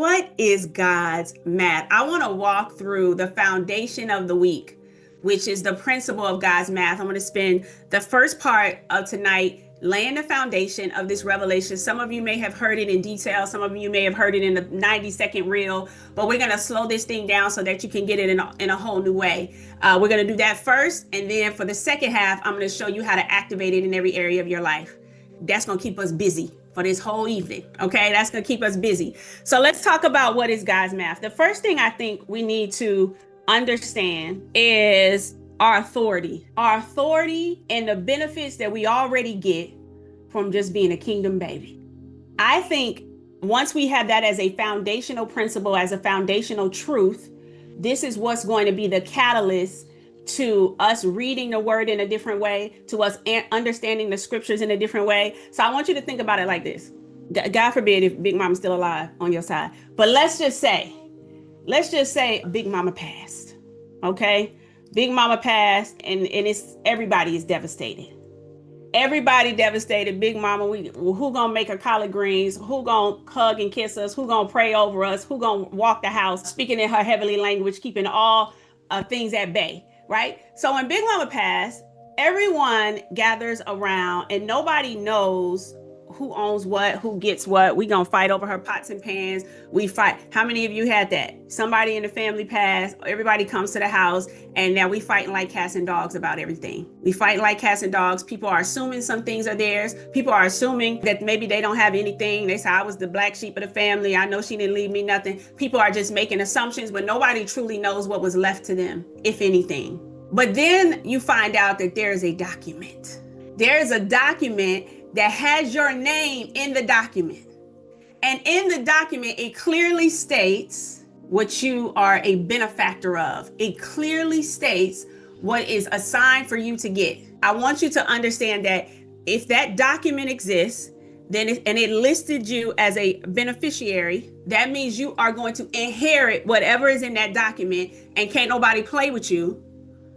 What is God's math? I want to walk through the foundation of the week, which is the principle of God's math. I'm going to spend the first part of tonight laying the foundation of this revelation. Some of you may have heard it in detail. Some of you may have heard it in a 90-second reel, but we're going to slow this thing down so that you can get it in a whole new way. We're going to do that first. And then for the second half, I'm going to show you how to activate it in every area of your life. That's going to keep us busy for this whole evening. Okay, that's going to keep us busy. So let's talk about what is God's math. The first thing I think we need to understand is our authority and the benefits that we already get from just being a kingdom baby. I think once we have that as a foundational principle, as a foundational truth, this is what's going to be the catalyst to us reading the word in a different way, to us understanding the scriptures in a different way. So I want you to think about it like this. God forbid if Big Mama's still alive on your side. But let's just say Big Mama passed. Okay? Big Mama passed and everybody is devastated. Everybody devastated. Big Mama, who gonna make her collard greens? Who gonna hug and kiss us? Who gonna pray over us? Who gonna walk the house, speaking in her heavenly language, keeping all things at bay? Right? So when Big Mama passed, everyone gathers around and nobody knows who owns what, who gets what. We gonna fight over her pots and pans. We fight. How many of you had that? Somebody in the family passed, everybody comes to the house, and now we fighting like cats and dogs about everything. We fight like cats and dogs. People are assuming some things are theirs. People are assuming that maybe they don't have anything. They say, I was the black sheep of the family. I know she didn't leave me nothing. People are just making assumptions, but nobody truly knows what was left to them, if anything. But then you find out that there's a document. There's a document that has your name in the document. And in the document, it clearly states what you are a benefactor of. It clearly states what is assigned for you to get. I want you to understand that if that document exists, and it listed you as a beneficiary, that means you are going to inherit whatever is in that document, and can't nobody play with you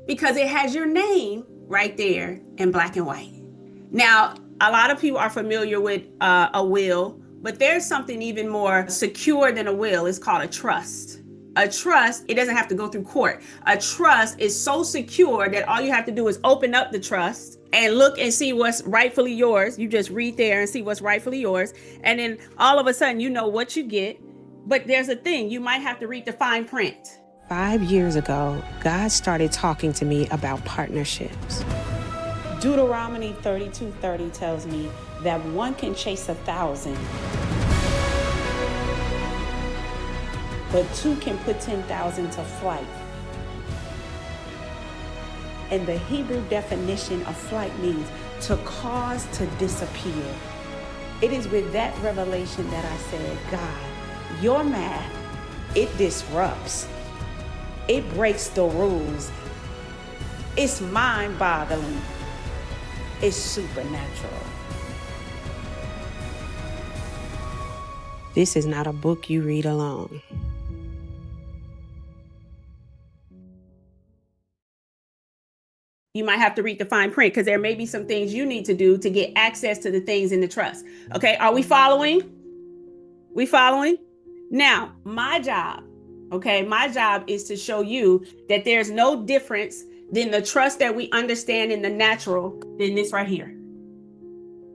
because it has your name right there in black and white. Now, a lot of people are familiar with a will, but there's something even more secure than a will. It's called a trust. A trust, it doesn't have to go through court. A trust is so secure that all you have to do is open up the trust and look and see what's rightfully yours. You just read there and see what's rightfully yours. And then all of a sudden, you know what you get. But there's a thing, you might have to read the fine print. 5 years ago, God started talking to me about partnerships. Deuteronomy 32:30 tells me that one can chase 1,000, but two can put 10,000 to flight. And the Hebrew definition of flight means to cause to disappear. It is with that revelation that I said, God, your math, it disrupts. It breaks the rules. It's mind-boggling. It's supernatural. This is not a book you read alone. You might have to read the fine print because there may be some things you need to do to get access to the things in the trust. Okay, are we following? We following? Now, my job is to show you that there's no difference than the trust that we understand in the natural than this right here.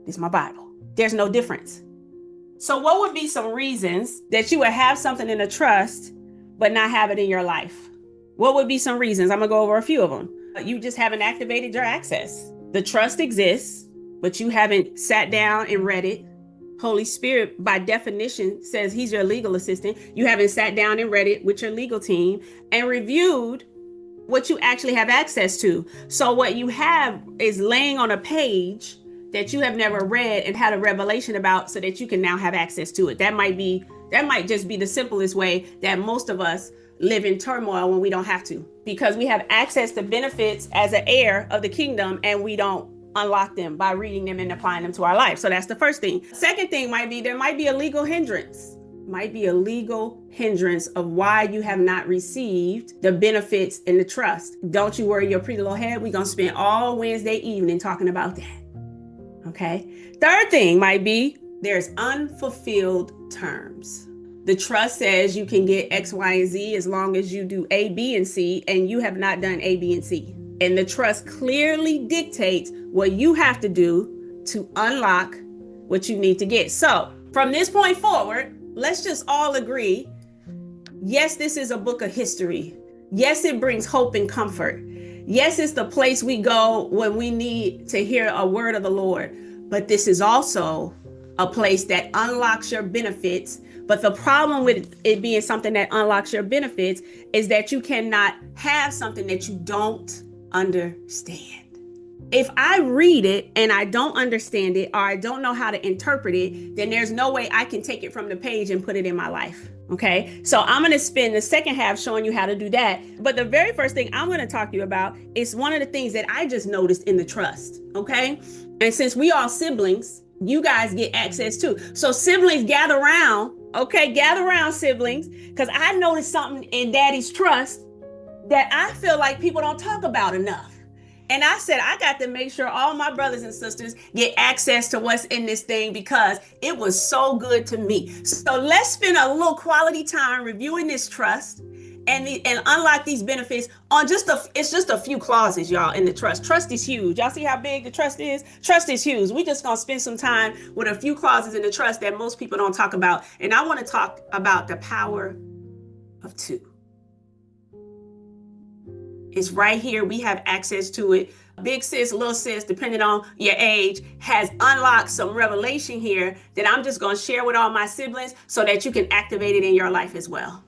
This is my Bible. There's no difference. So what would be some reasons that you would have something in a trust but not have it in your life? What would be some reasons? I'm gonna go over a few of them. You just haven't activated your access. The trust exists, but you haven't sat down and read it. Holy Spirit, by definition, says he's your legal assistant. You haven't sat down and read it with your legal team and reviewed what you actually have access to. So what you have is laying on a page that you have never read and had a revelation about so that you can now have access to it. That might just be the simplest way that most of us live in turmoil when we don't have to, because we have access to benefits as an heir of the kingdom and we don't unlock them by reading them and applying them to our life. So that's the first thing. Second thing might be there might be a legal hindrance. Might be a legal hindrance of why you have not received the benefits in the trust. Don't you worry your pretty little head. We're going to spend all Wednesday evening talking about that. Okay. Third thing might be there's unfulfilled terms. The trust says you can get X, Y, and Z as long as you do A, B, and C, and you have not done A, B, and C. And the trust clearly dictates what you have to do to unlock what you need to get. So from this point forward, let's just all agree, yes, this is a book of history. Yes, it brings hope and comfort. Yes, it's the place we go when we need to hear a word of the Lord. But this is also a place that unlocks your benefits. But the problem with it being something that unlocks your benefits is that you cannot have something that you don't understand. If I read it and I don't understand it, or I don't know how to interpret it, then there's no way I can take it from the page and put it in my life. Okay, so I'm going to spend the second half showing you how to do that. But the very first thing I'm going to talk to you about is one of the things that I just noticed in the trust. Okay, and since we all siblings, you guys get access too. So siblings, gather around. Okay, gather around, siblings, because I noticed something in Daddy's trust that I feel like people don't talk about enough. And I said, I got to make sure all my brothers and sisters get access to what's in this thing because it was so good to me. So let's spend a little quality time reviewing this trust and unlock these benefits on it's just a few clauses, y'all, in the trust. Trust is huge. Y'all see how big the trust is? Trust is huge. We just gonna spend some time with a few clauses in the trust that most people don't talk about. And I want to talk about the power of two. It's right here. We have access to it. Big sis, little sis, depending on your age, has unlocked some revelation here that I'm just going to share with all my siblings so that you can activate it in your life as well.